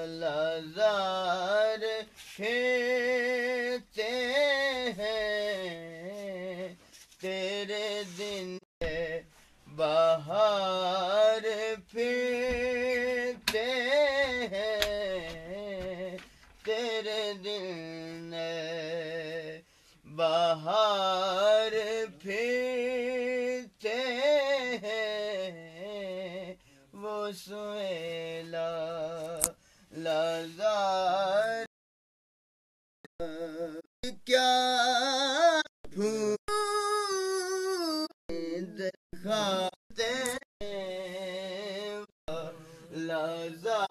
لازار کھیلتے ہیں تیرے دن بہار پھرتے ہیں تیرے دن بہار پھرتے ہیں وہ سویلا لازار کیا دکھاتے ہیں لازار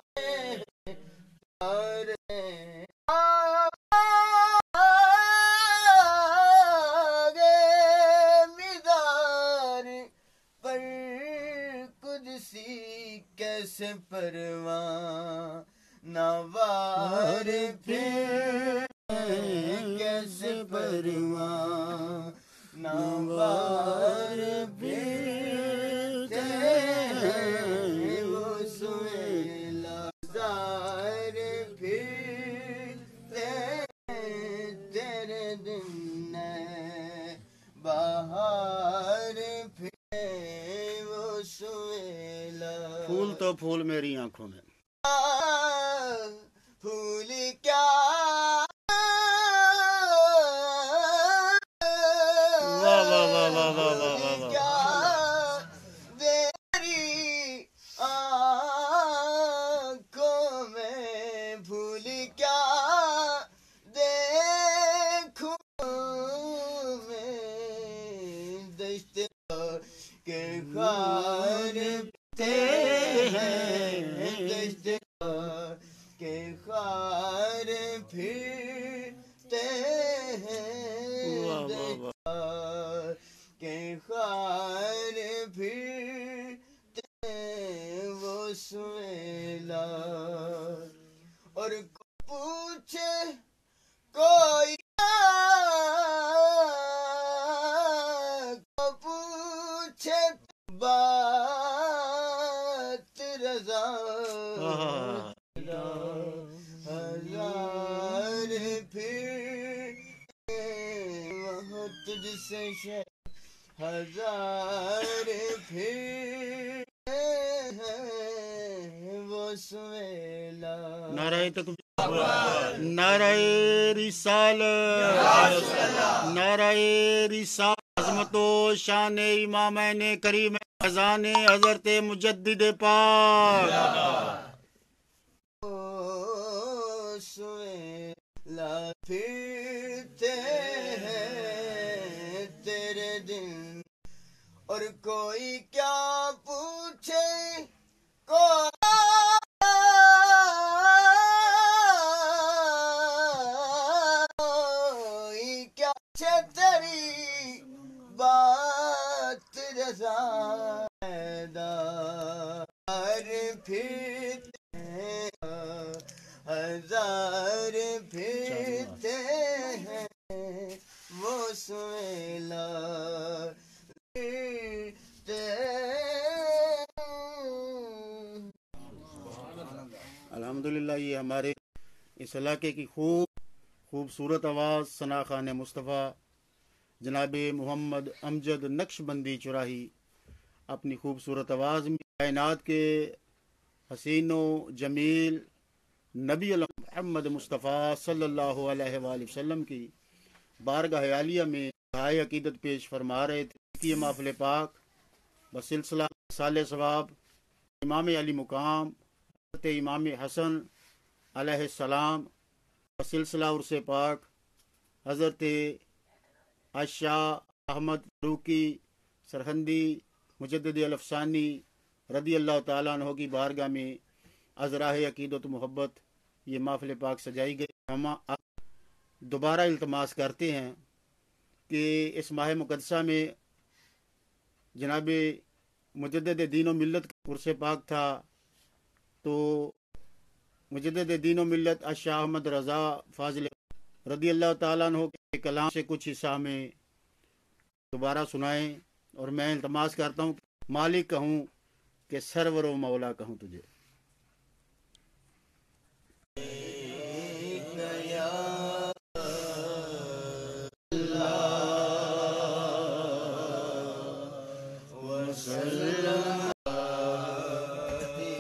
آگے مدار پر قدسی کیسے پرواں نوار پھر کیسے پرواں نوار پھرتے ہیں وہ سویلا لازار پھرتے ہیں تیرے دن بہار پھرتے وہ سویلا پھول تو پھول میری آنکھوں میں پھول کیا واہ واہ واہ واہ واہ واہ واہ کیا تیری آنکھوں میں پھول کیا دیکھوں میں دشت کے خار ہیں دشت کے خار پھرتے ہیں دشت کے خار پھرتے ہیں وہ سویلا اور پوچھے کوئی پوچھے بات رضا ہزار پھر وہاں تجھ سے ہزار پھر وہ سویلا نعرہ تکبیر نعرہ رسالت نعرہ رسالت عظمت و شان امامین کریم خزان حضرت مجدد پاک سویلا پھرتے ہیں تیرے دن اور کوئی کیا پوچھے کوئی کیا پوچھے تیری بات رضا ہزار پھرتے ہیں ہزار پھرتے ہیں وہ سویلا الحمدللہ یہ ہمارے اس علاقے کی خوبصورت آواز ثنا خان مصطفیٰ جناب محمد امجد نقش بندی چراہی اپنی خوبصورت آواز میں کائنات کے حسین و جمیل نبی محمد مصطفیٰ صلی اللہ علیہ وآلہ وسلم کی بارگاہ عالیہ میں دعائے عقیدت پیش فرما رہے تھے کہ یہ محفل پاک بسلسلہ سال ثواب امام علی مقام حضرت امام حسن علیہ السلام بسلسلہ عرس پاک حضرت شاہ احمد فاروقی سرہندی مجدد الافسانی رضی اللہ تعالیٰ عنہ کی بارگاہ میں ازراہ عقیدت و محبت یہ محفل پاک سجائی گئی. ہم دوبارہ التماس کرتے ہیں کہ اس ماہ مقدسہ میں جناب مجدد دین و ملت کا عرس پاک تھا تو مجدد دین و ملت شاہ احمد رضا فاضل رضی اللہ تعالیٰ عنہ کے کلام سے کچھ حصہ میں دوبارہ سنائیں، اور میں التماس کرتا ہوں مالک کہوں کہ سرور و مولا کہوں تجھے.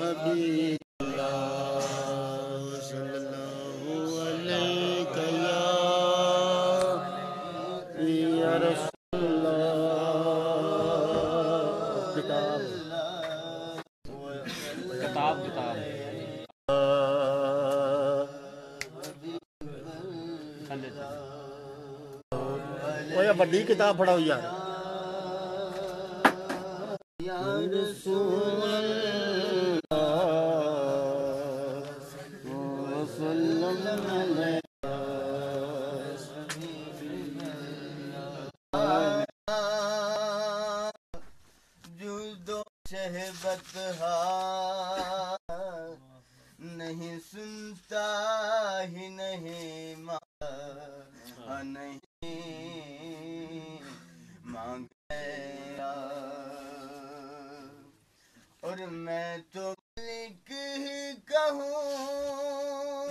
حبیب صلی اللہ علیہ یا رسول اللہ. کتاب وہ بڑی کتاب پڑھاؤ یار. یا رسول اللہ وسلم علیہ جود و شہبت ہا نہیں سنتا ہی نہیں نہیں مانگیا، اور میں تو ملک ہی کہوں